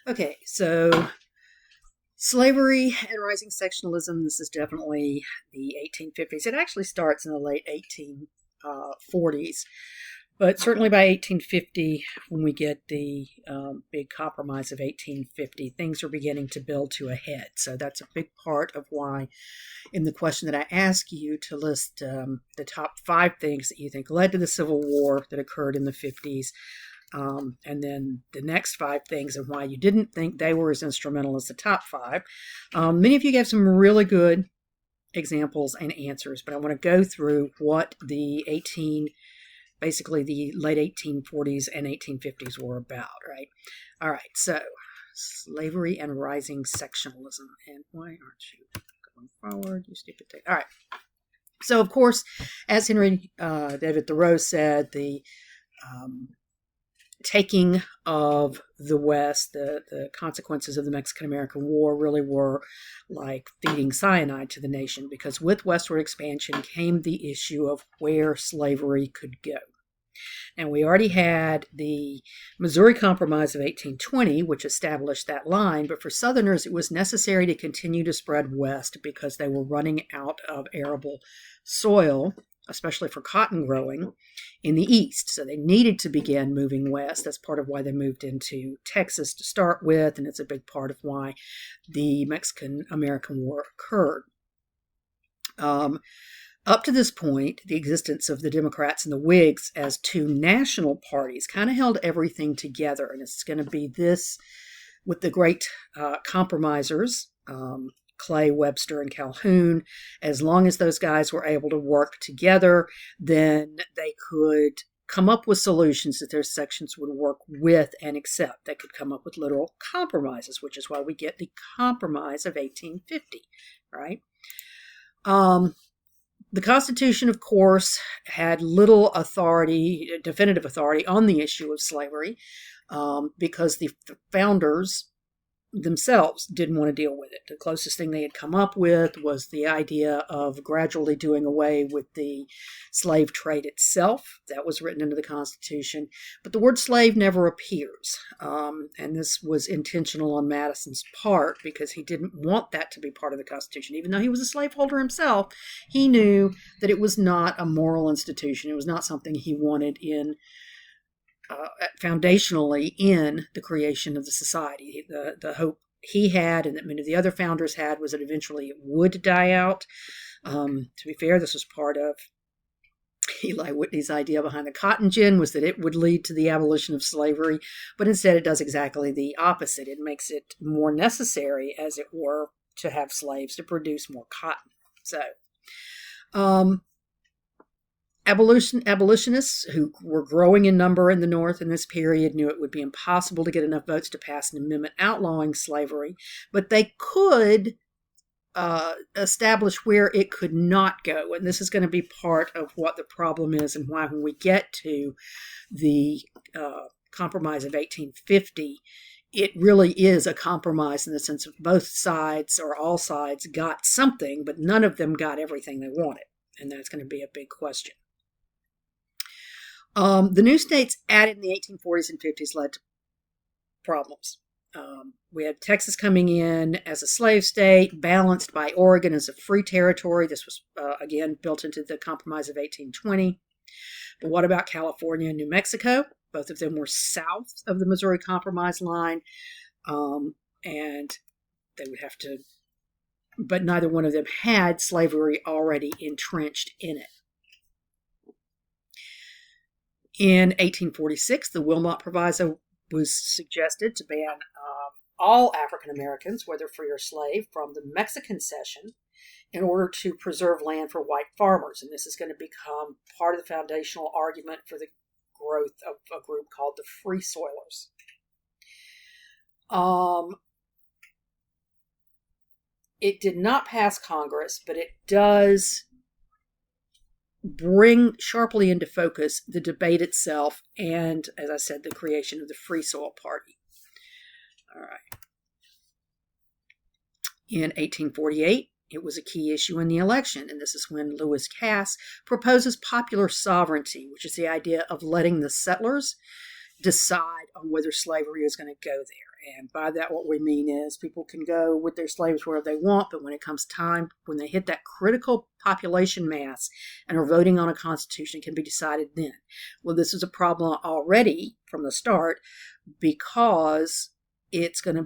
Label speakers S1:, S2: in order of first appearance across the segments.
S1: Okay, so slavery and rising sectionalism. This is definitely the 1850s. It actually starts in the late 1840s, but certainly by 1850, when we get the big compromise of 1850, things are beginning to build to a head. So that's a big part of why, in the question that I ask you to list the top 5 things that you think led to the Civil War that occurred in the 50s, and then the next 5 things and why you didn't think they were as instrumental as the top 5. Many of you gave some really good examples and answers, but I want to go through what basically the late 1840s and 1850s were about, right? All right, so slavery and rising sectionalism. And why aren't you going forward, you stupid thing? All right. So, of course, as Henry David Thoreau said, the taking of the West, the consequences of the Mexican-American War really were like feeding cyanide to the nation, because with westward expansion came the issue of where slavery could go. And we already had the Missouri Compromise of 1820, which established that line, but for Southerners it was necessary to continue to spread west because they were running out of arable soil, especially for cotton growing, in the east. So they needed to begin moving west. That's part of why they moved into Texas to start with, and it's a big part of why the Mexican-American War occurred. Up to this point, the existence of the Democrats and the Whigs as 2 national parties kind of held everything together, and it's going to be this with the great compromisers, Clay, Webster, and Calhoun. As long as those guys were able to work together, then they could come up with solutions that their sections would work with and accept. They could come up with literal compromises, which is why we get the Compromise of 1850, right? The Constitution, of course, had little authority, definitive authority, on the issue of slavery, because the founders themselves didn't want to deal with it. The closest thing they had come up with was the idea of gradually doing away with the slave trade itself. That was written into the Constitution, but the word slave never appears. And this was intentional on Madison's part, because he didn't want that to be part of the Constitution. Even though he was a slaveholder himself, he knew that it was not a moral institution. It was not something he wanted in foundationally in the creation of the society. The hope he had, and that many of the other founders had, was that eventually it would die out. To be fair, this was part of Eli Whitney's idea behind the cotton gin, was that it would lead to the abolition of slavery, but instead it does exactly the opposite. It makes it more necessary, as it were, to have slaves to produce more cotton. So, abolitionists, who were growing in number in the North in this period, knew it would be impossible to get enough votes to pass an amendment outlawing slavery, but they could establish where it could not go. And this is going to be part of what the problem is, and why when we get to the Compromise of 1850, it really is a compromise in the sense of both sides, or all sides, got something, but none of them got everything they wanted. And that's going to be a big question. The new states added in the 1840s and 50s led to problems. We had Texas coming in as a slave state, balanced by Oregon as a free territory. This was, again, built into the Compromise of 1820. But what about California and New Mexico? Both of them were south of the Missouri Compromise line, and they would have to, but neither one of them had slavery already entrenched in it. In 1846, the Wilmot Proviso was suggested to ban all African Americans, whether free or slave, from the Mexican cession in order to preserve land for white farmers. And this is going to become part of the foundational argument for the growth of a group called the Free Soilers. It did not pass Congress, but it does bring sharply into focus the debate itself and, as I said, the creation of the Free Soil Party. All right. In 1848, it was a key issue in the election, and this is when Lewis Cass proposes popular sovereignty, which is the idea of letting the settlers decide on whether slavery is going to go there. And by that, what we mean is people can go with their slaves wherever they want, but when it comes time, when they hit that critical population mass and are voting on a constitution, it can be decided then. Well, this is a problem already from the start because it's going to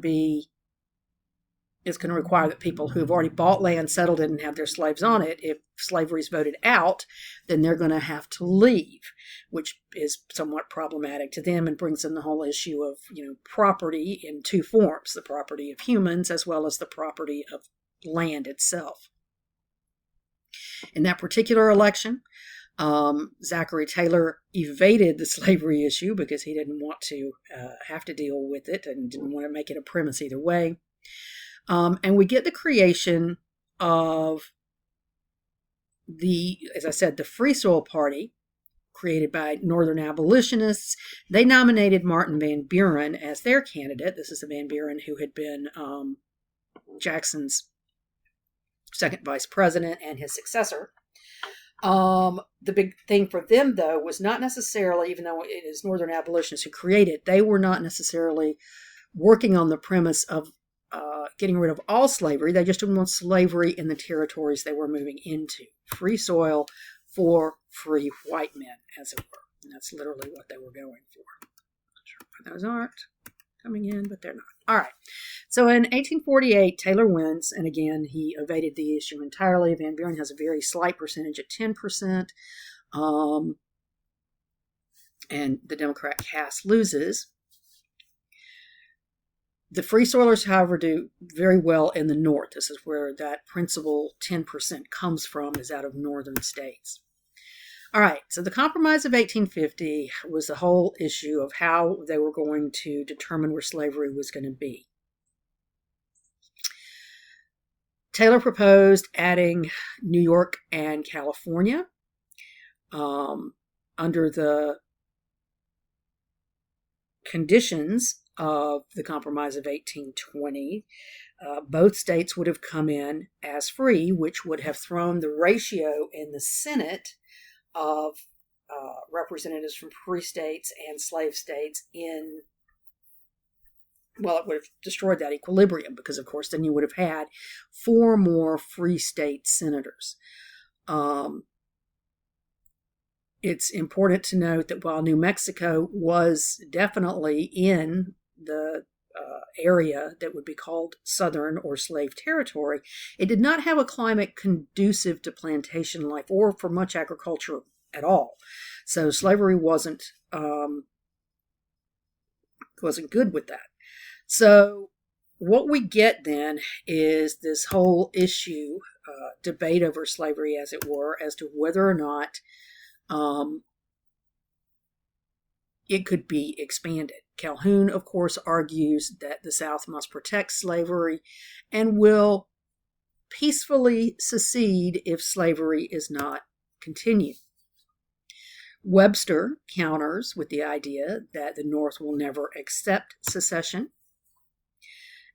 S1: require that people who have already bought land, settled it, and have their slaves on it, if slavery is voted out, then they're going to have to leave, which is somewhat problematic to them and brings in the whole issue of, property in two forms, the property of humans as well as the property of land itself. In that particular election, Zachary Taylor evaded the slavery issue because he didn't want to have to deal with it and didn't want to make it a premise either way. And we get the creation of as I said, the Free Soil Party, created by Northern abolitionists. They nominated Martin Van Buren as their candidate. This is the Van Buren who had been Jackson's second vice president and his successor. The big thing for them, though, was not necessarily, even though it is Northern abolitionists who created, they were not necessarily working on the premise of getting rid of all slavery. They just didn't want slavery in the territories they were moving into. Free soil for free white men, as it were. And that's literally what they were going for. Not sure why those aren't coming in, but they're not. All right. So in 1848, Taylor wins, and again, he evaded the issue entirely. Van Buren has a very slight percentage at 10%, and the Democrat cast loses. The Free Soilers, however, do very well in the North. This is where that principal 10% comes from, is out of northern states. All right, so the Compromise of 1850 was the whole issue of how they were going to determine where slavery was going to be. Taylor proposed adding New York and California under the conditions of the Compromise of 1820. Both states would have come in as free, which would have thrown the ratio in the Senate of representatives from free states and slave states in, well, it would have destroyed that equilibrium because, of course, then you would have had 4 more free state senators. It's important to note that while New Mexico was definitely in the area that would be called Southern or slave territory, it did not have a climate conducive to plantation life or for much agriculture at all. So slavery wasn't good with that. So what we get then is this whole issue, debate over slavery, as it were, as to whether or not it could be expanded. Calhoun, of course, argues that the South must protect slavery and will peacefully secede if slavery is not continued. Webster counters with the idea that the North will never accept secession.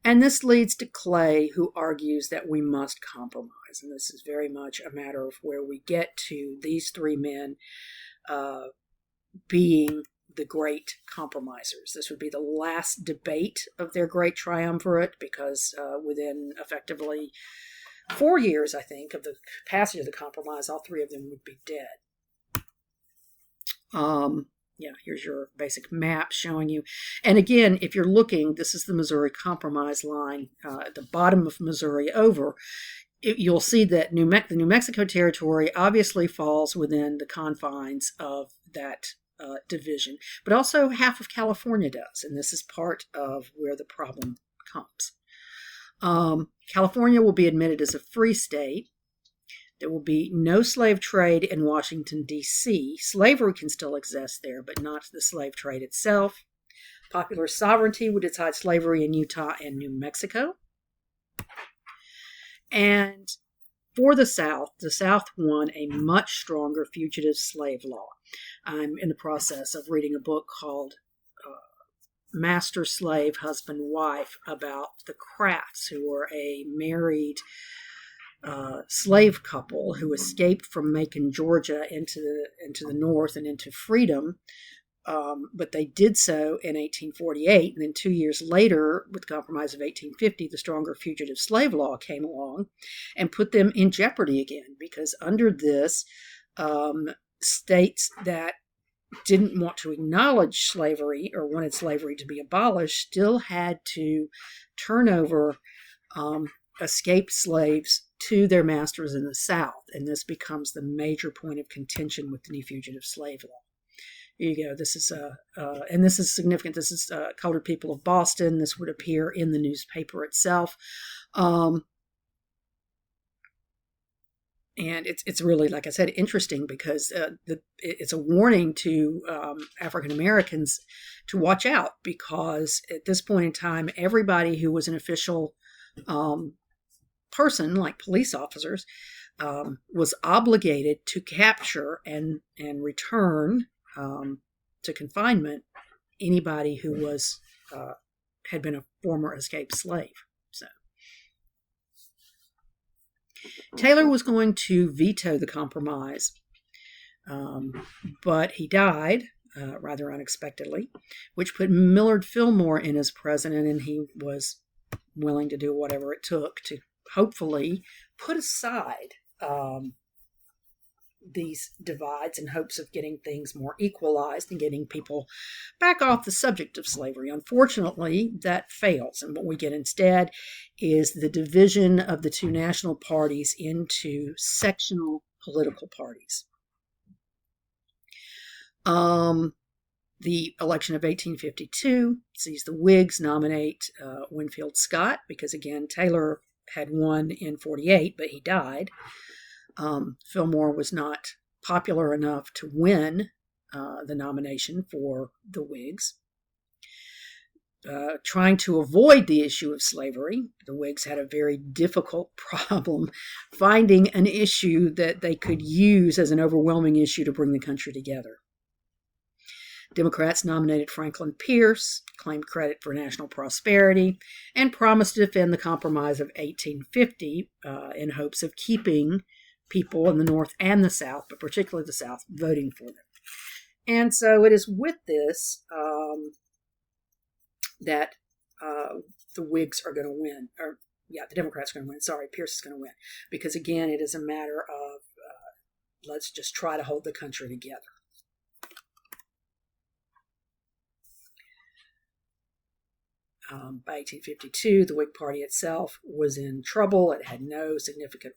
S1: And this leads to Clay, who argues that we must compromise. And this is very much a matter of where we get to these 3 men being the great compromisers. This would be the last debate of their great triumvirate because within effectively 4 years, I think, of the passage of the compromise, all 3 of them would be dead. Here's your basic map showing you. And again, if you're looking, this is the Missouri Compromise line at the bottom of Missouri over. You'll see that the New Mexico Territory obviously falls within the confines of that division, but also half of California does, and this is part of where the problem comes. California will be admitted as a free state. There will be no slave trade in Washington, D.C. Slavery can still exist there, but not the slave trade itself. Popular sovereignty would decide slavery in Utah and New Mexico. And for the South won a much stronger fugitive slave law. I'm in the process of reading a book called Master, Slave, Husband, Wife about the Crafts, who were a married slave couple who escaped from Macon, Georgia into the north and into freedom but they did so in 1848, and then 2 years later, with the Compromise of 1850, the stronger fugitive slave law came along and put them in jeopardy again, because under this, states that didn't want to acknowledge slavery or wanted slavery to be abolished still had to turn over escaped slaves to their masters in the South, and this becomes the major point of contention with the new fugitive slave law. Here you go. This is and this is significant. This is Colored People of Boston. This would appear in the newspaper itself, and it's really, like I said, interesting because it's a warning to African Americans to watch out, because at this point in time, everybody who was an official person, like police officers, was obligated to capture and return to confinement anybody who was had been a former escaped slave. So Taylor was going to veto the compromise, but he died rather unexpectedly, which put Millard Fillmore in as president, and he was willing to do whatever it took to hopefully put aside these divides in hopes of getting things more equalized and getting people back off the subject of slavery. Unfortunately, that fails, and what we get instead is the division of the two national parties into sectional political parties. The election of 1852 sees the Whigs nominate Winfield Scott, because again, Taylor had won in 48, but he died. Fillmore was not popular enough to win the nomination for the Whigs. Trying to avoid the issue of slavery, the Whigs had a very difficult problem finding an issue that they could use as an overwhelming issue to bring the country together. Democrats nominated Franklin Pierce, claimed credit for national prosperity, and promised to defend the Compromise of 1850 in hopes of keeping people in the North and the South, but particularly the South, voting for them. And so it is with this that the Whigs are going to win, the Democrats are going to win. Sorry, Pierce is going to win, because again, it is a matter of let's just try to hold the country together. By 1852, the Whig Party itself was in trouble. It had no significant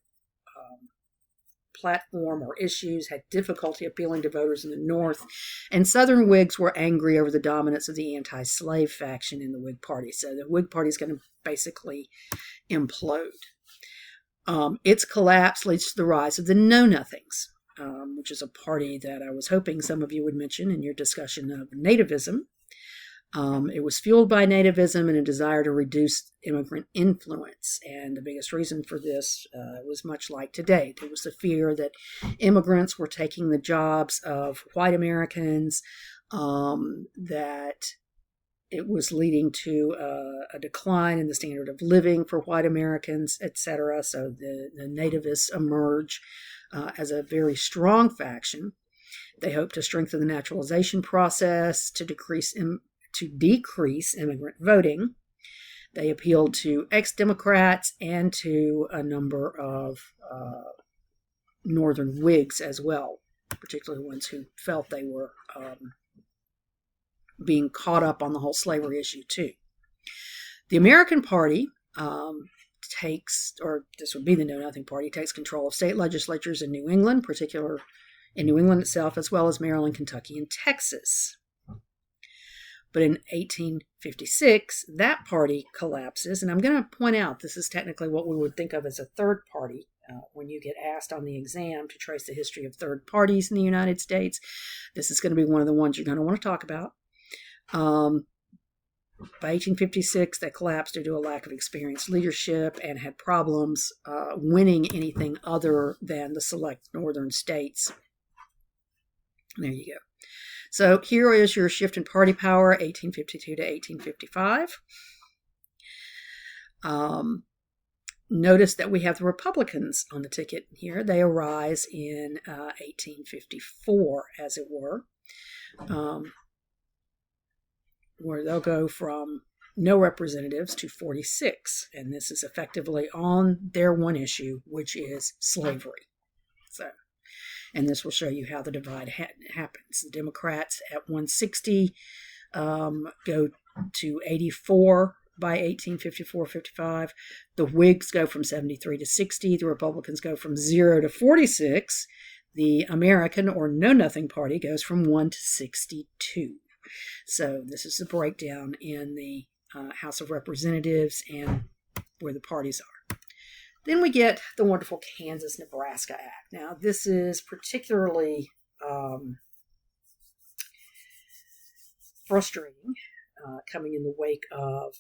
S1: platform or issues, had difficulty appealing to voters in the North, and Southern Whigs were angry over the dominance of the anti-slave faction in the Whig Party. So the Whig Party is going to basically implode. Its collapse leads to the rise of the Know-Nothings, which is a party that I was hoping some of you would mention in your discussion of nativism. It was fueled by nativism and a desire to reduce immigrant influence. And the biggest reason for this was much like today. There was the fear that immigrants were taking the jobs of white Americans, that it was leading to a decline in the standard of living for white Americans, etc. So the nativists emerge as a very strong faction. They hope to strengthen the naturalization process, to decrease immigrant voting. They appealed to ex-Democrats and to a number of Northern Whigs as well, particularly ones who felt they were being caught up on the whole slavery issue too. The American Party this would be the Know-Nothing Party, takes control of state legislatures in New England, particularly in New England itself, as well as Maryland, Kentucky, and Texas. But in 1856, that party collapses, and I'm going to point out this is technically what we would think of as a third party. When you get asked on the exam to trace the history of third parties in the United States, this is going to be one of the ones you're going to want to talk about. By 1856, they collapsed due to a lack of experienced leadership and had problems winning anything other than the select northern states. There you go. So here is your shift in party power, 1852 to 1855. Notice that we have the Republicans on the ticket here. They arise in 1854, as it were. where they'll go from no representatives to 46. And this is effectively on their one issue, which is slavery. So, and this will show you how the divide happens. The Democrats at 160 go to 84 by 1854-55. The Whigs go from 73 to 60. The Republicans go from 0 to 46. The American or Know Nothing Party goes from 1 to 62. So this is the breakdown in the House of Representatives and where the parties are. Then we get the wonderful Kansas-Nebraska Act. Now, this is particularly frustrating, coming in the wake of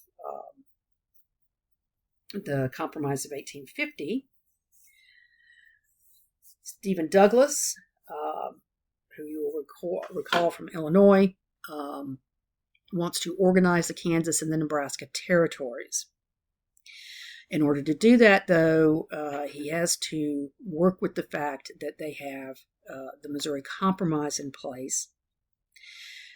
S1: the Compromise of 1850. Stephen Douglas, who you will recall from Illinois, wants to organize the Kansas and the Nebraska territories. In order to do that, though, he has to work with the fact that they have the Missouri Compromise in place.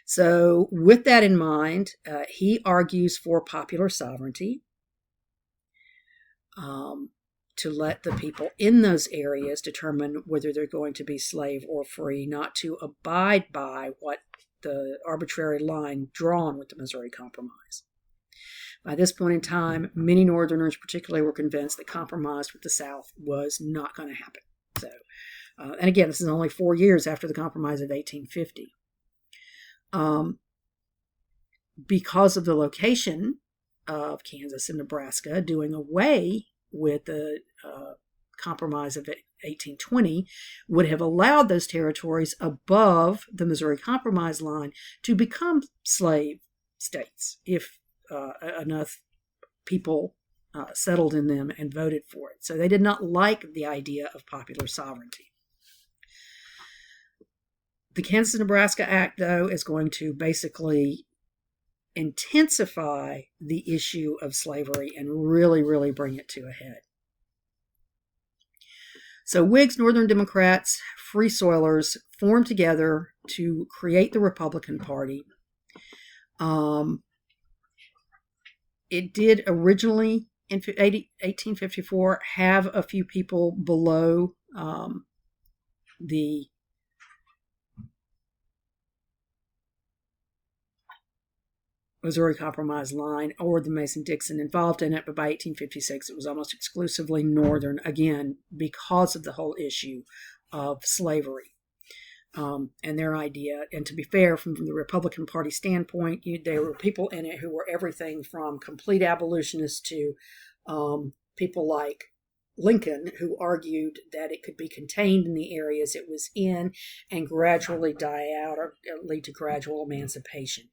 S1: So with that in mind, he argues for popular sovereignty, to let the people in those areas determine whether they're going to be slave or free, not to abide by what the arbitrary line drawn with the Missouri Compromise. By this point in time, many Northerners particularly were convinced that compromise with the South was not going to happen. So, and again, this is only 4 years after the Compromise of 1850. Because of the location of Kansas and Nebraska, doing away with the Compromise of 1820 would have allowed those territories above the Missouri Compromise line to become slave states if enough people settled in them and voted for it. So they did not like the idea of popular sovereignty. The Kansas-Nebraska Act, though, is going to basically intensify the issue of slavery and really, really bring it to a head. So Whigs, Northern Democrats, Free Soilers formed together to create the Republican Party. It did originally, in 1854, have a few people below the Missouri Compromise line or the Mason-Dixon involved in it, but by 1856 it was almost exclusively Northern, again, because of the whole issue of slavery. And their idea, and to be fair, from the Republican Party standpoint, there were people in it who were everything from complete abolitionists to people like Lincoln, who argued that it could be contained in the areas it was in and gradually die out or lead to gradual emancipation.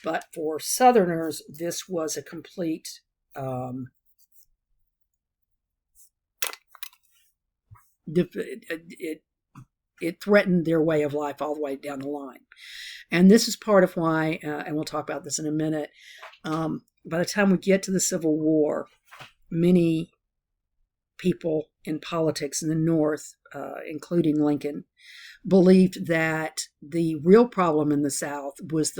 S1: But for Southerners, this was a complete it threatened their way of life all the way down the line. And this is part of why, and we'll talk about this in a minute, by the time we get to the Civil War, many people in politics in the North, including Lincoln, believed that the real problem in the South was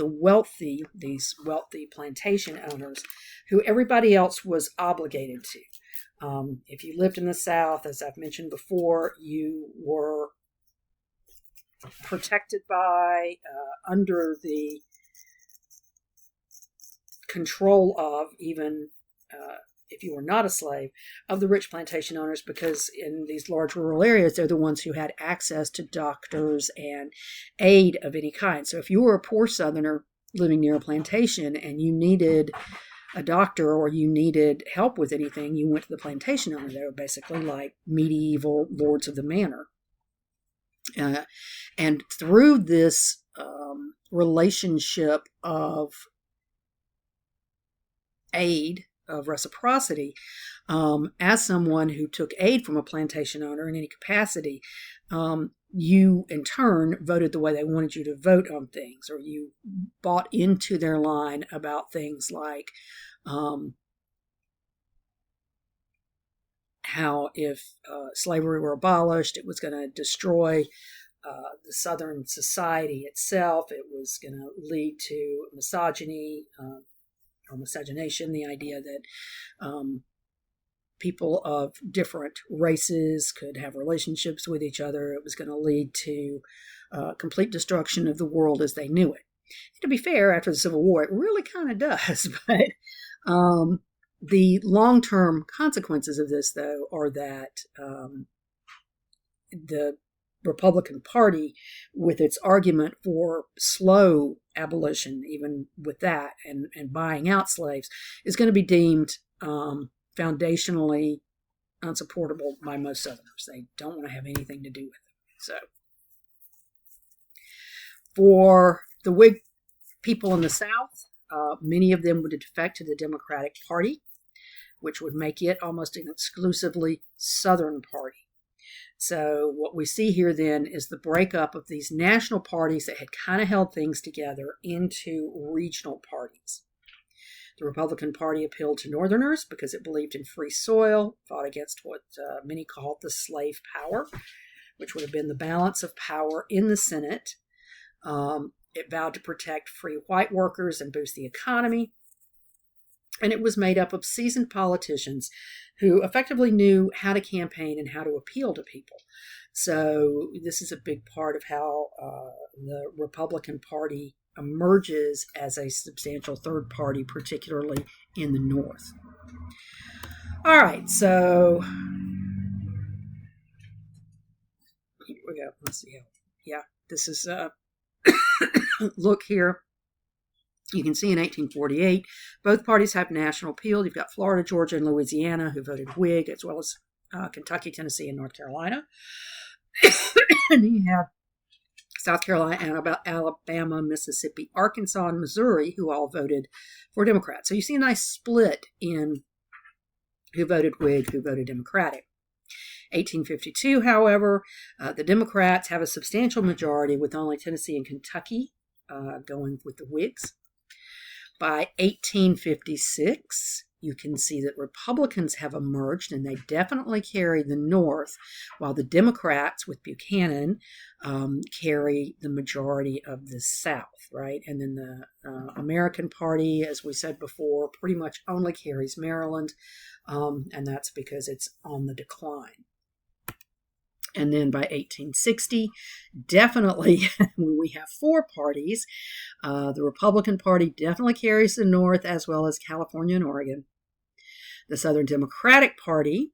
S1: these wealthy plantation owners who everybody else was obligated to. If you lived in the South, as I've mentioned before, you were protected by, under the control of, even if you were not a slave, of the rich plantation owners, because in these large rural areas, they're the ones who had access to doctors and aid of any kind. So if you were a poor Southerner living near a plantation and you needed a doctor or you needed help with anything, you went to the plantation owner. They were basically like medieval lords of the manor. And through this relationship of aid, of reciprocity, as someone who took aid from a plantation owner in any capacity, you in turn voted the way they wanted you to vote on things, or you bought into their line about things like how if slavery were abolished, it was going to destroy the Southern society itself. It was going to lead to misogyny or miscegenation, the idea that people of different races could have relationships with each other. It was going to lead to complete destruction of the world as they knew it. And to be fair, after the Civil War, it really kind of does. But the long-term consequences of this, though, are that the Republican Party, with its argument for slow abolition, even with that, and buying out slaves, is going to be deemed foundationally unsupportable by most Southerners. They don't want to have anything to do with it. So, for the Whig people in the South, many of them would defect to the Democratic Party, which would make it almost an exclusively Southern party. So what we see here then is the breakup of these national parties that had kind of held things together into regional parties. The Republican Party appealed to Northerners because it believed in free soil, fought against what many called the slave power, which would have been the balance of power in the Senate. It vowed to protect free white workers and boost the economy. And it was made up of seasoned politicians who effectively knew how to campaign and how to appeal to people. So this is a big part of how the Republican Party emerges as a substantial third party, particularly in the North. All right, so here we go. Let's see. Yeah, this is look here. You can see in 1848, both parties have national appeal. You've got Florida, Georgia, and Louisiana who voted Whig, as well as Kentucky, Tennessee, and North Carolina. And then you have South Carolina, Alabama, Mississippi, Arkansas, and Missouri who all voted for Democrats. So you see a nice split in who voted Whig, who voted Democratic. 1852, however, the Democrats have a substantial majority with only Tennessee and Kentucky going with the Whigs. By 1856, you can see that Republicans have emerged, and they definitely carry the North, while the Democrats, with Buchanan, carry the majority of the South, right? And then the American Party, as we said before, pretty much only carries Maryland, and that's because it's on the decline. And then by 1860, definitely when we have four parties, the Republican Party definitely carries the North as well as California and Oregon. The Southern Democratic Party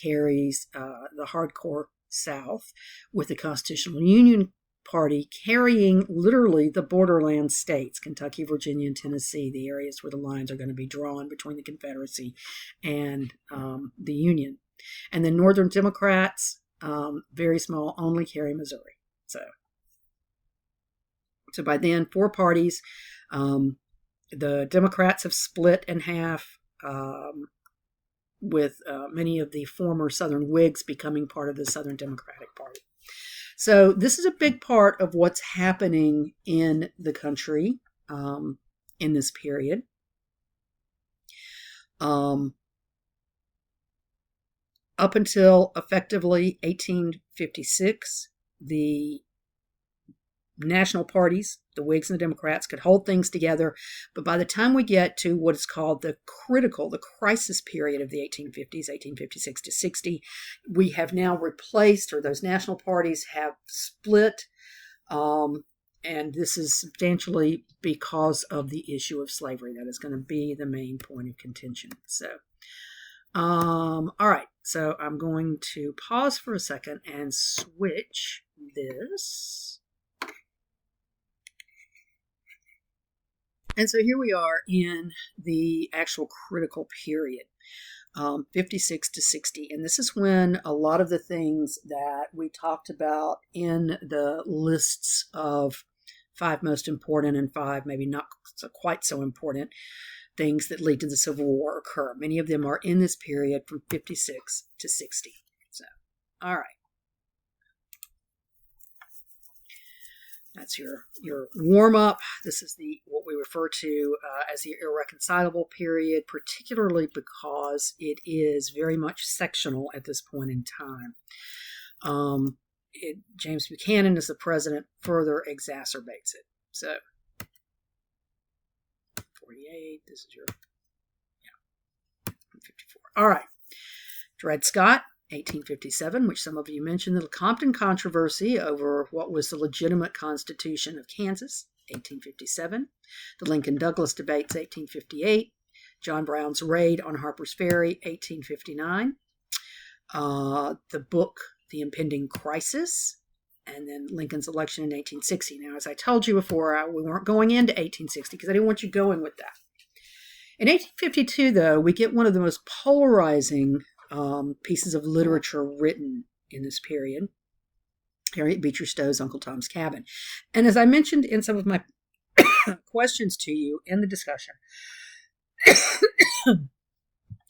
S1: carries the hardcore South, with the Constitutional Union Party carrying literally the borderland states, Kentucky, Virginia, and Tennessee, the areas where the lines are going to be drawn between the Confederacy and the Union. And then Northern Democrats, very small, only carry Missouri. So by then, four parties. The Democrats have split in half, with many of the former Southern Whigs becoming part of the Southern Democratic Party. So this is a big part of what's happening in the country in this period. Up until effectively 1856, the national parties, the Whigs and the Democrats, could hold things together. But by the time we get to what is called the crisis period of the 1850s, 1856 to 60, we have now replaced, or those national parties have split. And this is substantially because of the issue of slavery. That is going to be the main point of contention. So, all right. So I'm going to pause for a second and switch this. And so here we are in the actual critical period, 56 to 60. And this is when a lot of the things that we talked about in the lists of 5 most important and 5 maybe not quite so important things that lead to the Civil War occur. Many of them are in this period from 56 to 60. So, all right. That's your warm-up. This is what we refer to as the irreconcilable period, particularly because it is very much sectional at this point in time. James Buchanan as the president further exacerbates it. So, 48, this is your, 54. All right. Dred Scott, 1857, which some of you mentioned, the Compton controversy over what was the legitimate constitution of Kansas, 1857. The Lincoln-Douglas debates, 1858. John Brown's raid on Harper's Ferry, 1859. The book, The Impending Crisis, and then Lincoln's election in 1860. Now, as I told you before, we weren't going into 1860 because I didn't want you going with that. In 1852, though, we get one of the most polarizing pieces of literature written in this period, Harriet Beecher Stowe's Uncle Tom's Cabin. And as I mentioned in some of my questions to you in the discussion,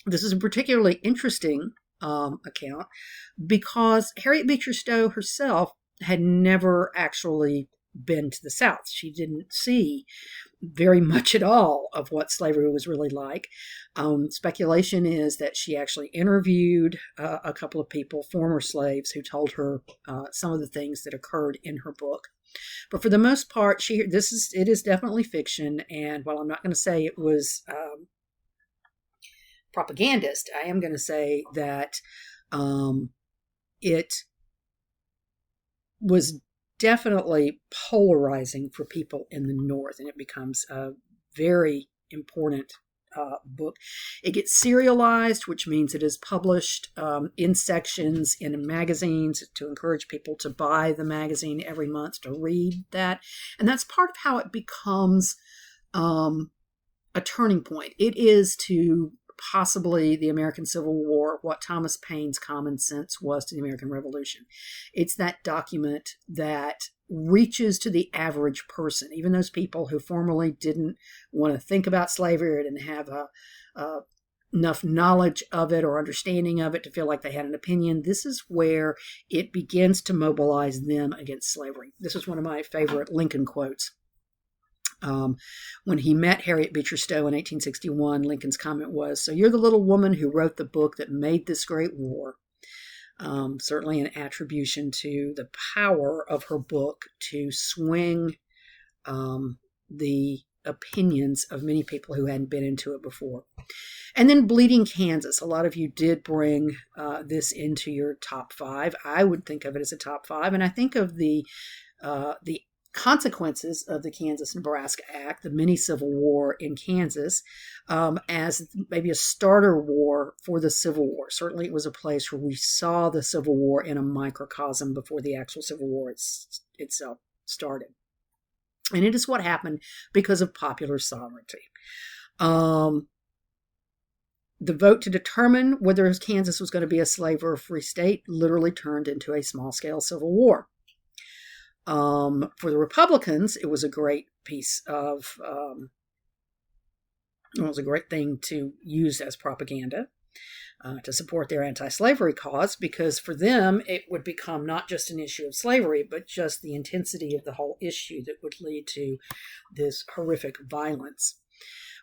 S1: this is a particularly interesting account because Harriet Beecher Stowe herself had never actually been to the South. She didn't see very much at all of what slavery was really like. Speculation is that she actually interviewed a couple of people, former slaves, who told her some of the things that occurred in her book. But for the most part, it is definitely fiction. And while I'm not going to say it was propagandist, I am going to say that it was definitely polarizing for people in the North, and it becomes a very important book. It gets serialized, which means it is published in sections in magazines to encourage people to buy the magazine every month to read that. And that's part of how it becomes a turning point. It is to possibly the American Civil War what Thomas Paine's Common Sense was to the American Revolution. It's that document that reaches to the average person, even those people who formerly didn't want to think about slavery or didn't have enough knowledge of it or understanding of it to feel like they had an opinion. This is where it begins to mobilize them against slavery. This is one of my favorite Lincoln quotes. When he met Harriet Beecher Stowe in 1861, Lincoln's comment was, "So you're the little woman who wrote the book that made this great war." Certainly an attribution to the power of her book to swing the opinions of many people who hadn't been into it before. And then Bleeding Kansas. A lot of you did bring this into your top 5. I would think of it as a top 5, and I think of the consequences of the Kansas-Nebraska Act, the mini Civil War in Kansas, as maybe a starter war for the Civil War. Certainly it was a place where we saw the Civil War in a microcosm before the actual Civil War itself started. And it is what happened because of popular sovereignty. The vote to determine whether Kansas was going to be a slave or a free state literally turned into a small-scale civil war. For the Republicans, it was a great piece of, it was a great thing to use as propaganda to support their anti-slavery cause, because for them, it would become not just an issue of slavery, but just the intensity of the whole issue that would lead to this horrific violence.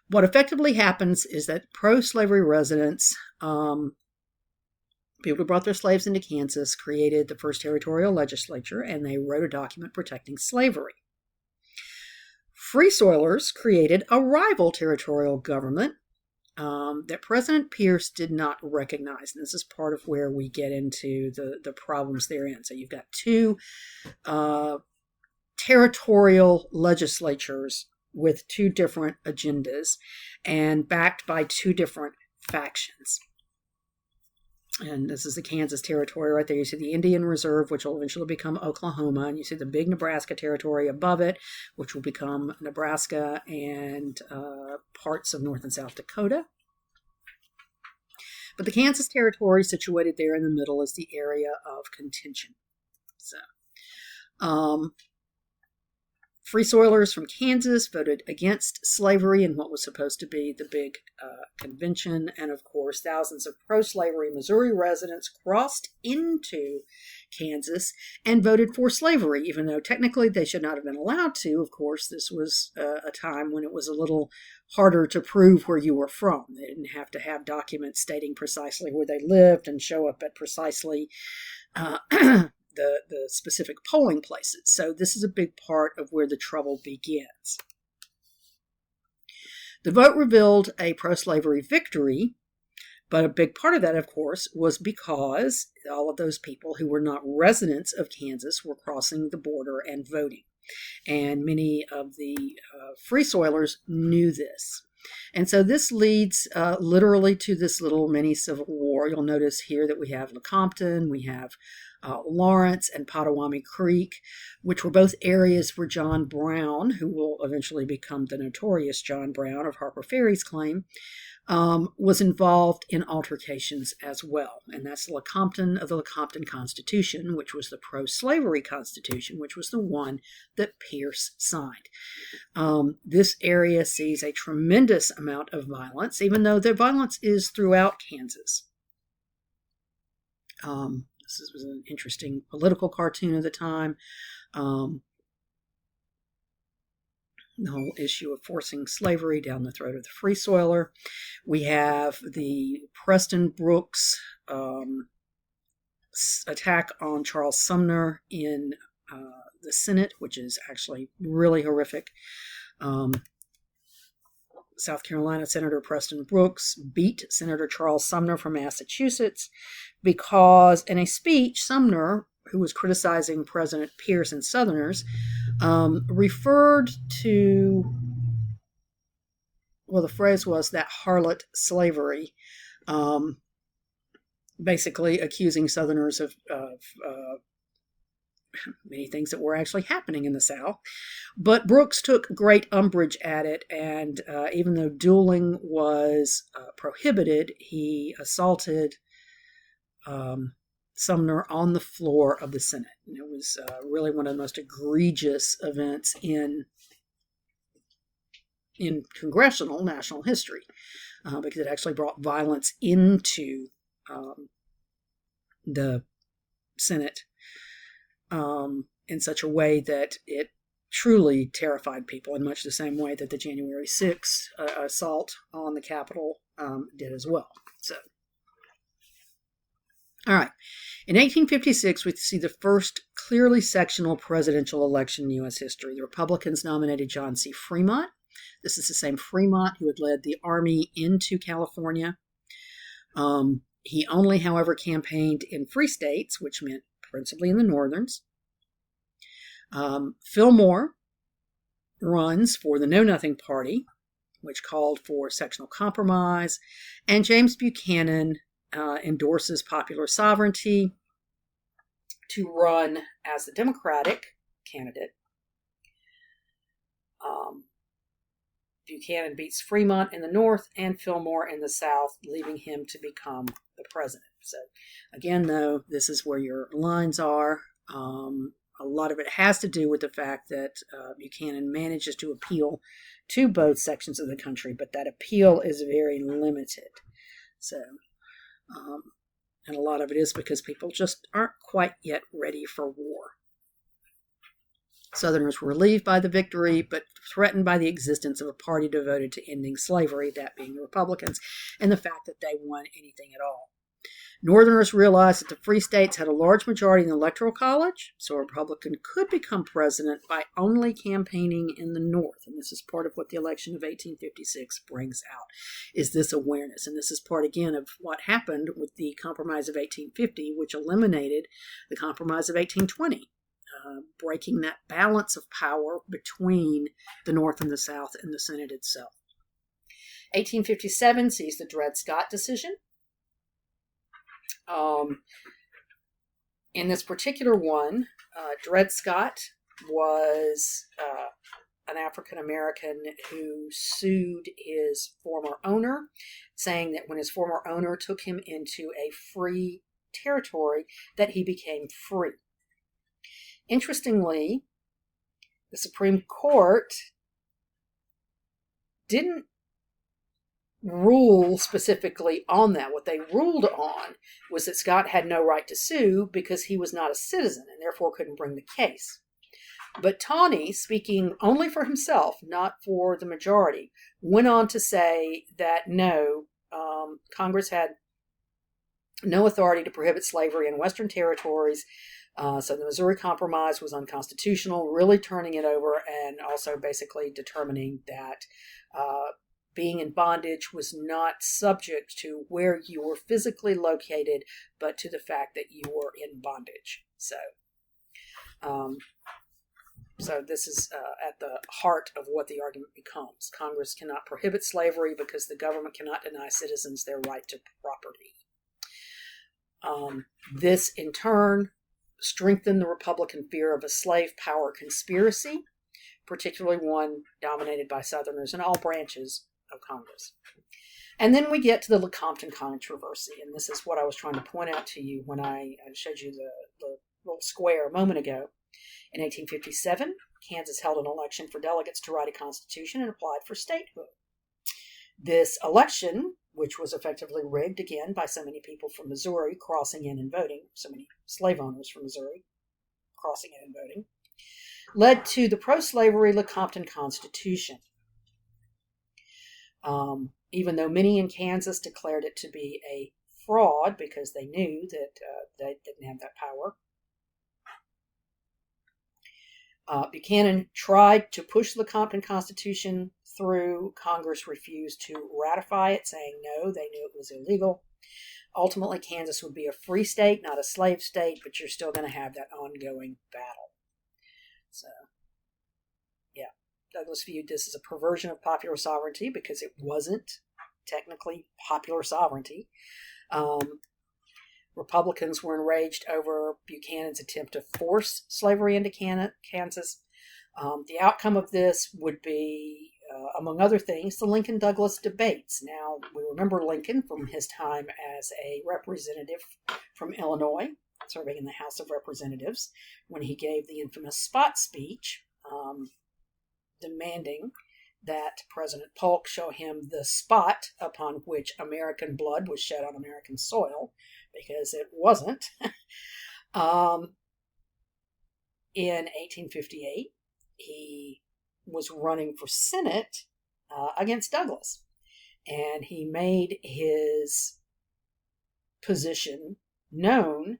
S1: What effectively happens is that pro-slavery residents, people who brought their slaves into Kansas, created the first territorial legislature, and they wrote a document protecting slavery. Free Soilers created a rival territorial government that President Pierce did not recognize. And this is part of where we get into the problems therein. So you've got two territorial legislatures with two different agendas and backed by two different factions. And this is the Kansas territory right there. You see the Indian Reserve, which will eventually become Oklahoma. And you see the big Nebraska territory above it, which will become Nebraska and parts of North and South Dakota. But the Kansas territory situated there in the middle is the area of contention. So, Free Soilers from Kansas voted against slavery in what was supposed to be the big convention. And of course, thousands of pro-slavery Missouri residents crossed into Kansas and voted for slavery, even though technically they should not have been allowed to. Of course, this was a time when it was a little harder to prove where you were from. They didn't have to have documents stating precisely where they lived and show up at precisely the specific polling places. So this is a big part of where the trouble begins. The vote revealed a pro-slavery victory, but a big part of that, of course, was because all of those people who were not residents of Kansas were crossing the border and voting. And many of the free soilers knew this. And so this leads literally to this little mini Civil War. You'll notice here that we have Lecompton, we have Lawrence and Potawatomi Creek, which were both areas where John Brown, who will eventually become the notorious John Brown of Harper Ferry's claim, was involved in altercations as well. And that's Lecompton of the Lecompton Constitution, which was the pro-slavery constitution, which was the one that Pierce signed. This area sees a tremendous amount of violence, even though the violence is throughout Kansas. This was an interesting political cartoon of the time. The whole issue of forcing slavery down the throat of the free soiler. We have the Preston Brooks attack on Charles Sumner in the Senate, which is actually really horrific. South Carolina Senator Preston Brooks beat Senator Charles Sumner from Massachusetts because in a speech, Sumner, who was criticizing President Pierce and Southerners, referred to, well, the phrase was that harlot slavery, basically accusing Southerners of many things that were actually happening in the South. But Brooks took great umbrage at it, and even though dueling was prohibited, he assaulted Sumner on the floor of the Senate. And it was really one of the most egregious events in congressional national history, because it actually brought violence into the Senate in such a way that it truly terrified people, in much the same way that the January 6th assault on the Capitol did as well. So, all right. In 1856, we see the first clearly sectional presidential election in U.S. history. The Republicans nominated John C. Fremont. This is the same Fremont who had led the army into California. He only, however, campaigned in free states, which meant principally in the northerns. Fillmore runs for the Know Nothing Party, which called for sectional compromise, and James Buchanan endorses popular sovereignty to run as the Democratic candidate. Buchanan beats Fremont in the north and Fillmore in the south, leaving him to become the president. So again, though, this is where your lines are. A lot of it has to do with the fact that Buchanan manages to appeal to both sections of the country, but that appeal is very limited. So, and a lot of it is because people just aren't quite yet ready for war. Southerners were relieved by the victory, but threatened by the existence of a party devoted to ending slavery, that being the Republicans, and the fact that they won anything at all. Northerners realized that the free states had a large majority in the Electoral College, so a Republican could become president by only campaigning in the North. And this is part of what the election of 1856 brings out, is this awareness. And this is part, again, of what happened with the Compromise of 1850, which eliminated the Compromise of 1820. Breaking that balance of power between the North and the South and the Senate itself. 1857 sees the Dred Scott decision. In this particular one, Dred Scott was an African-American who sued his former owner, saying that when his former owner took him into a free territory, that he became free. Interestingly, the Supreme Court didn't rule specifically on that. What they ruled on was that Scott had no right to sue because he was not a citizen and therefore couldn't bring the case. But Tawney, speaking only for himself, not for the majority, went on to say that no, Congress had no authority to prohibit slavery in Western territories So the Missouri Compromise was unconstitutional, really turning it over and also basically determining that being in bondage was not subject to where you were physically located, but to the fact that you were in bondage. So this is at the heart of what the argument becomes. Congress cannot prohibit slavery because the government cannot deny citizens their right to property. This, in turn, strengthened the Republican fear of a slave power conspiracy, particularly one dominated by Southerners in all branches of Congress. And then we get to the Lecompton controversy, and this is what I was trying to point out to you when I showed you the little square a moment ago. In 1857, Kansas held an election for delegates to write a constitution and applied for statehood. This election, which was effectively rigged again by so many people from Missouri crossing in and voting, so many slave owners from Missouri crossing in and voting, led to the pro-slavery Lecompton Constitution. Even though many in Kansas declared it to be a fraud because they knew that they didn't have that power, Buchanan tried to push the Lecompton Constitution through. Congress refused to ratify it, saying no, they knew it was illegal. Ultimately, Kansas would be a free state, not a slave state, but you're still going to have that ongoing battle. So, yeah, Douglas viewed this as a perversion of popular sovereignty because it wasn't technically popular sovereignty. Republicans were enraged over Buchanan's attempt to force slavery into Kansas. The outcome of this would be, among other things, the Lincoln-Douglas debates. Now, we remember Lincoln from his time as a representative from Illinois, serving in the House of Representatives, when he gave the infamous spot speech, demanding that President Polk show him the spot upon which American blood was shed on American soil, because it wasn't. In 1858, he was running for Senate against Douglas, and he made his position known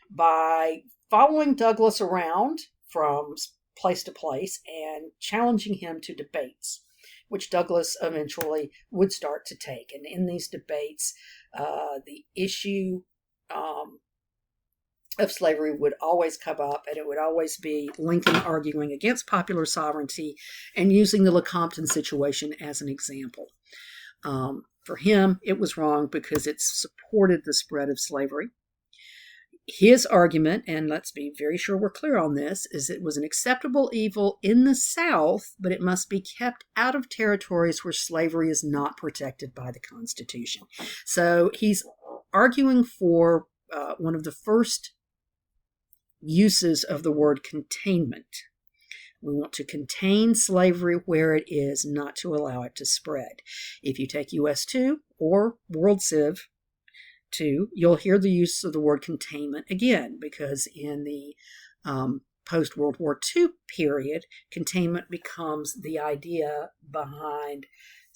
S1: by following Douglas around from place to place and challenging him to debates, which Douglas eventually would start to take. And in these debates, the issue of slavery would always come up, and it would always be Lincoln arguing against popular sovereignty and using the Lecompton situation as an example. For him, it was wrong because it supported the spread of slavery. His argument, and let's be very sure we're clear on this, is it was an acceptable evil in the South, but it must be kept out of territories where slavery is not protected by the Constitution. So he's arguing for one of the first uses of the word containment. We want to contain slavery where it is, not to allow it to spread. If you take US 2 or World Civ 2, you'll hear the use of the word containment again, because in the post-World War II period, containment becomes the idea behind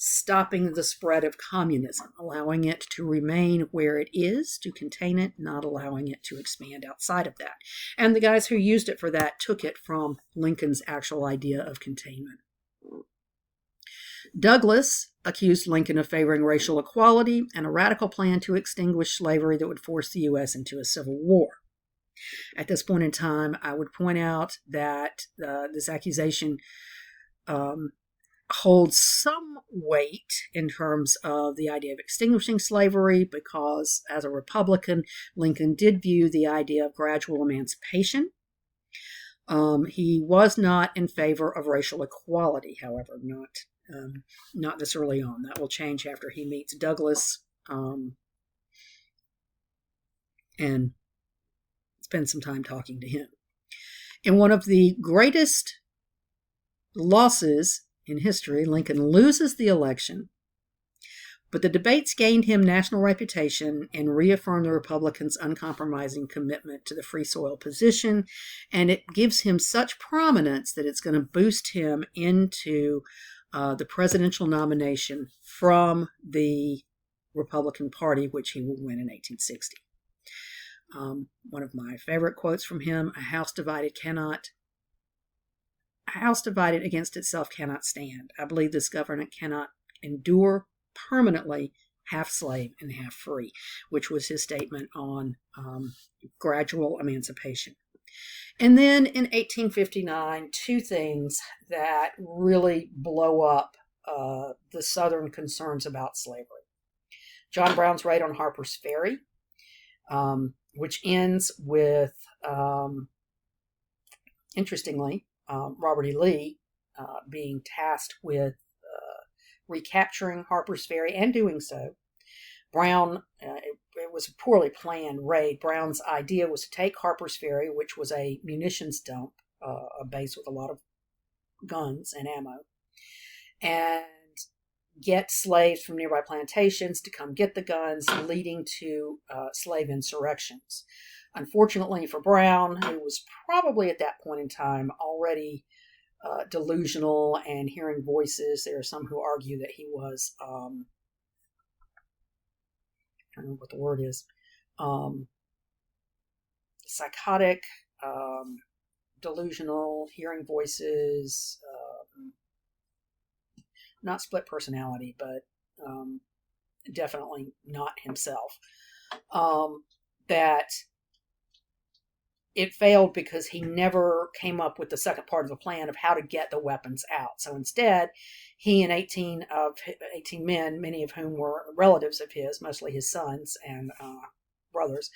S1: stopping the spread of communism, allowing it to remain where it is, to contain it, not allowing it to expand outside of that. And the guys who used it for that took it from Lincoln's actual idea of containment. Douglas accused Lincoln of favoring racial equality and a radical plan to extinguish slavery that would force the U.S. into a civil war. At this point in time, I would point out that this accusation holds some weight in terms of the idea of extinguishing slavery, because as a Republican, Lincoln did view the idea of gradual emancipation. He was not in favor of racial equality, however, not this early on. That will change after he meets Douglas and spends some time talking to him. In one of the greatest losses in history, Lincoln loses the election, but the debates gained him national reputation and reaffirmed the Republicans' uncompromising commitment to the free soil position, and it gives him such prominence that it's going to boost him into the presidential nomination from the Republican Party, which he will win in 1860. One of my favorite quotes from him: "A house divided against itself cannot stand. I believe this government cannot endure permanently half slave and half free," which was his statement on gradual emancipation. And then in 1859, two things that really blow up the Southern concerns about slavery. John Brown's raid on Harper's Ferry, which ends with, interestingly, Robert E. Lee being tasked with recapturing Harper's Ferry and doing so. Brown, it was a poorly planned raid. Brown's idea was to take Harper's Ferry, which was a munitions dump, a base with a lot of guns and ammo, and get slaves from nearby plantations to come get the guns, leading to slave insurrections. Unfortunately for Brown, who was probably at that point in time already delusional and hearing voices, there are some who argue that he was, I don't know what the word is, psychotic, delusional, hearing voices, not split personality, but definitely not himself. That it failed because he never came up with the second part of the plan of how to get the weapons out. So instead, he and 18 men, many of whom were relatives of his, mostly his sons and brothers,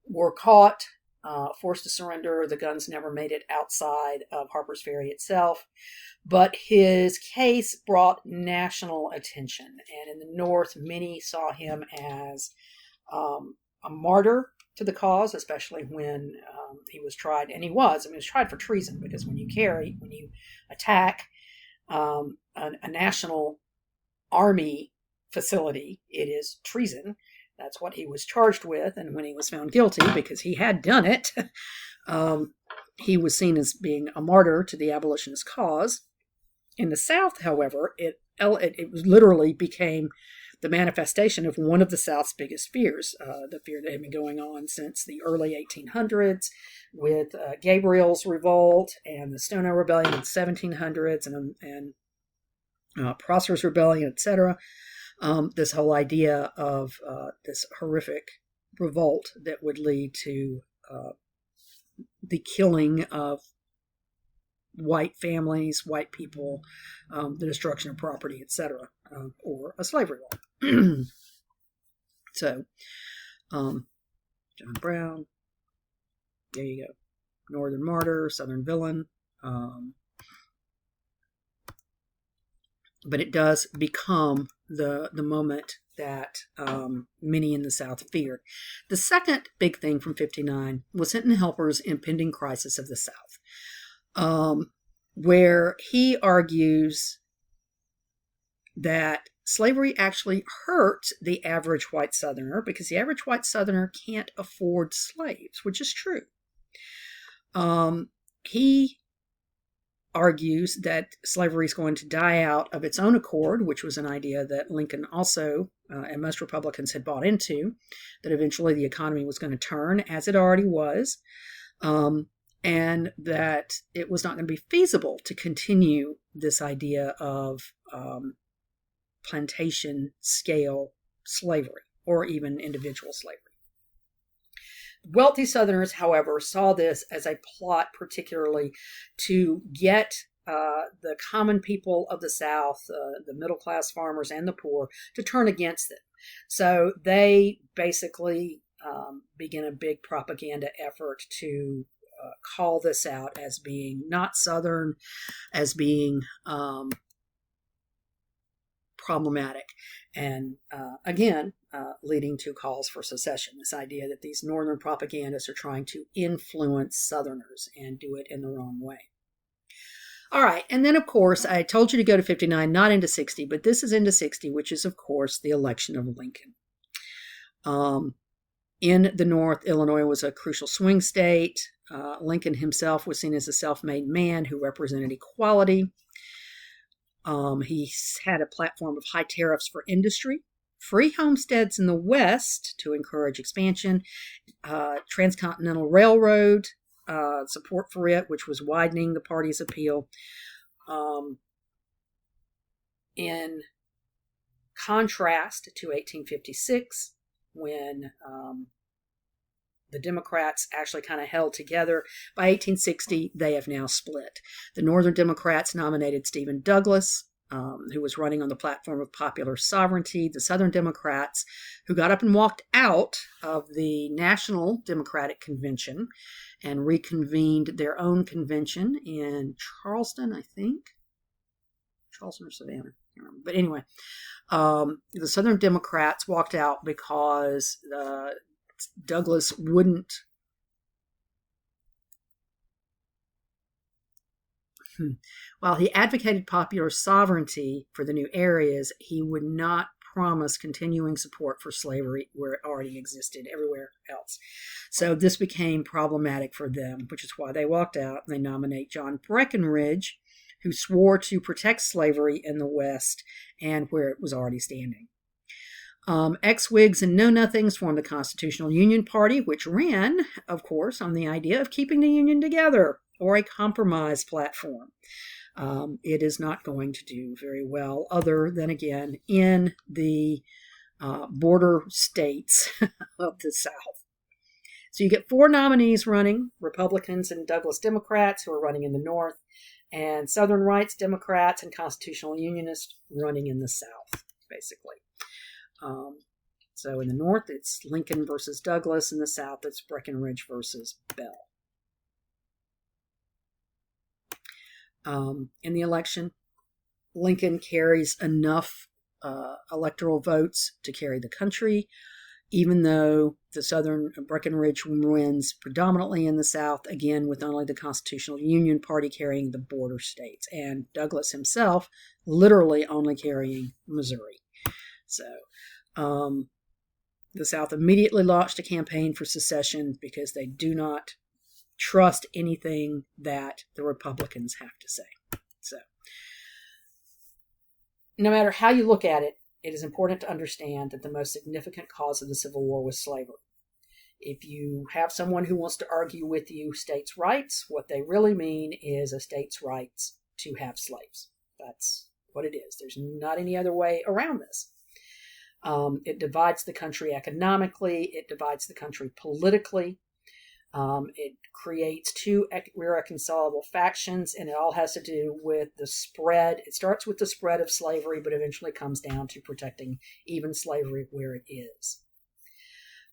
S1: were caught, forced to surrender. The guns never made it outside of Harper's Ferry itself. But his case brought national attention. And in the North, many saw him as a martyr to the cause, especially when he was tried. And he was tried for treason, because when you attack a national army facility, it is treason. That's what he was charged with. And when he was found guilty, because he had done it, he was seen as being a martyr to the abolitionist cause. In the South, however, it literally became the manifestation of one of the South's biggest fears, the fear that had been going on since the early 1800s with Gabriel's Revolt and the Stono Rebellion in the 1700s and Prosper's Rebellion, etc. This whole idea of this horrific revolt that would lead to the killing of white families, white people, the destruction of property, etc., or a slavery law. So, John Brown, there you go. Northern martyr, Southern villain. But it does become the moment that many in the South feared. The second big thing from 59 was Hinton Helper's impending crisis of the South, where he argues that slavery actually hurt the average white Southerner because the average white Southerner can't afford slaves, which is true. He argues that slavery is going to die out of its own accord, which was an idea that Lincoln also and most Republicans had bought into, that eventually the economy was going to turn, as it already was, and that it was not going to be feasible to continue this idea of plantation scale slavery or even individual slavery. Wealthy Southerners, however, saw this as a plot particularly to get the common people of the South, the middle-class farmers and the poor, to turn against them. So they basically began a big propaganda effort to call this out as being not Southern, as being problematic, and again, leading to calls for secession. This idea that these Northern propagandists are trying to influence Southerners and do it in the wrong way. All right, and then, of course, I told you to go to 59, not into 60, but this is into 60, which is, of course, the election of Lincoln. In the North, Illinois was a crucial swing state. Lincoln himself was seen as a self-made man who represented equality. He had a platform of high tariffs for industry, free homesteads in the West to encourage expansion, transcontinental railroad, support for it, which was widening the party's appeal. In contrast to 1856, when the Democrats actually kind of held together. By 1860, they have now split. The Northern Democrats nominated Stephen Douglas, who was running on the platform of popular sovereignty. The Southern Democrats, who got up and walked out of the National Democratic Convention and reconvened their own convention in Charleston, I think. Charleston or Savannah, I can't remember. But anyway, the Southern Democrats walked out because Douglas wouldn't while he advocated popular sovereignty for the new areas, he would not promise continuing support for slavery where it already existed everywhere else. So this became problematic for them, which is why they walked out and they nominate John Breckinridge, who swore to protect slavery in the West and where it was already standing. Ex-Whigs and Know-Nothings formed the Constitutional Union Party, which ran, of course, on the idea of keeping the Union together, or a compromise platform. It is not going to do very well, other than, again, in the border states of the South. So you get 4 nominees running, Republicans and Douglas Democrats, who are running in the North, and Southern Rights Democrats and Constitutional Unionists running in the South, basically. So in the North, it's Lincoln versus Douglas. In the South, it's Breckinridge versus Bell. In the election, Lincoln carries enough electoral votes to carry the country, even though the Southern Breckinridge wins predominantly in the South, again, with only the Constitutional Union Party carrying the border states, and Douglas himself literally only carrying Missouri. So the South immediately launched a campaign for secession because they do not trust anything that the Republicans have to say. So no matter how you look at it, it is important to understand that the most significant cause of the Civil War was slavery. If you have someone who wants to argue with you states' rights, what they really mean is a state's rights to have slaves. That's what it is. There's not any other way around this. It divides the country economically. It divides the country politically. It creates 2 irreconcilable factions, and it all has to do with the spread. It starts with the spread of slavery, but eventually comes down to protecting even slavery where it is.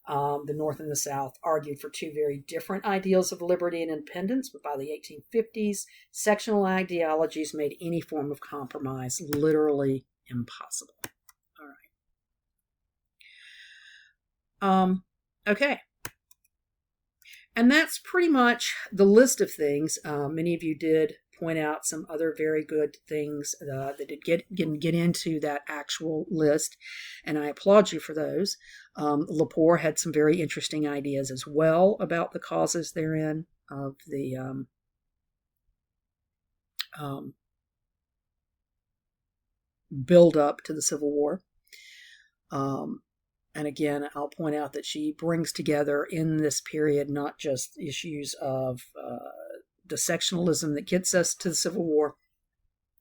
S1: The North and the South argued for 2 very different ideals of liberty and independence, but by the 1850s, sectional ideologies made any form of compromise literally impossible. All right. Okay. And that's pretty much the list of things. Many of you did point out some other very good things that did get into that actual list, and I applaud you for those. Lepore had some very interesting ideas as well about the causes therein of the build up to the Civil War. And again, I'll point out that she brings together in this period not just issues of the sectionalism that gets us to the Civil War,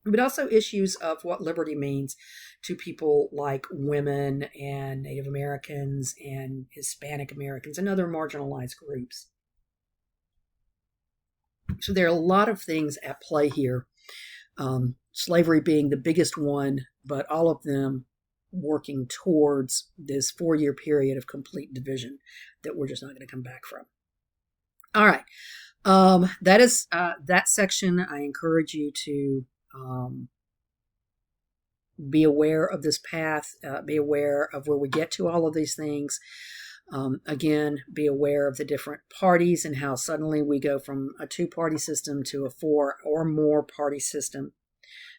S1: but also issues of what liberty means to people like women and Native Americans and Hispanic Americans and other marginalized groups. So there are a lot of things at play here, slavery being the biggest one, but all of them working towards this 4-year period of complete division that we're just not going to come back from. All right. That is that section. I encourage you to be aware of this path, be aware of where we get to all of these things. Again, be aware of the different parties and how suddenly we go from a 2-party system to a 4 or more party system.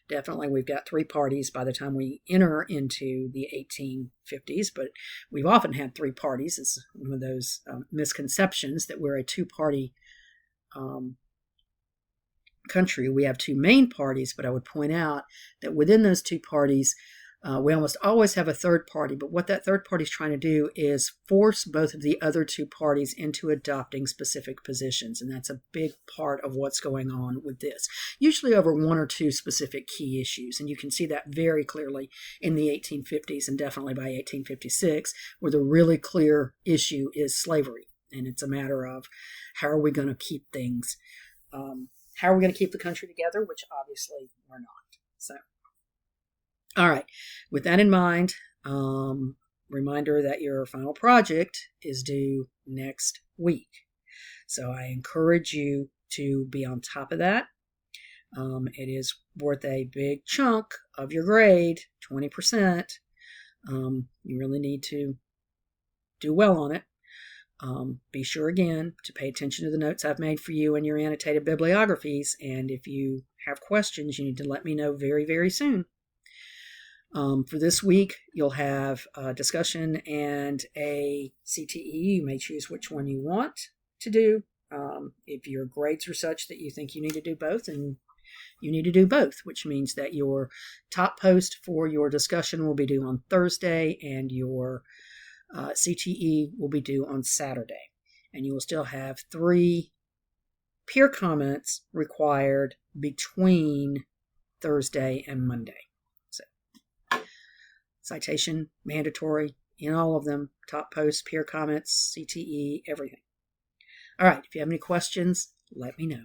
S1: Definitely, we've got 3 parties by the time we enter into the 1850s, but we've often had 3 parties. It's one of those misconceptions that we're a 2-party country. We have 2 main parties, but I would point out that within those 2 parties, We almost always have a third party, but what that third party is trying to do is force both of the other two parties into adopting specific positions. And that's a big part of what's going on with this, usually over one or two specific key issues. And you can see that very clearly in the 1850s and definitely by 1856, where the really clear issue is slavery. And it's a matter of how are we going to keep things, how are we going to keep the country together, which obviously we're not. So. All right, with that in mind, reminder that your final project is due next week. So I encourage you to be on top of that. It is worth a big chunk of your grade, 20%. You really need to do well on it. Be sure again to pay attention to the notes I've made for you in your annotated bibliographies. And if you have questions, you need to let me know very, very soon. For this week, you'll have a discussion and a CTE. You may choose which one you want to do. If your grades are such that you think you need to do both, and you need to do both, which means that your top post for your discussion will be due on Thursday and your CTE will be due on Saturday. And you will still have 3 peer comments required between Thursday and Monday. Citation, mandatory, in all of them, top posts, peer comments, CTE, everything. All right, if you have any questions, let me know.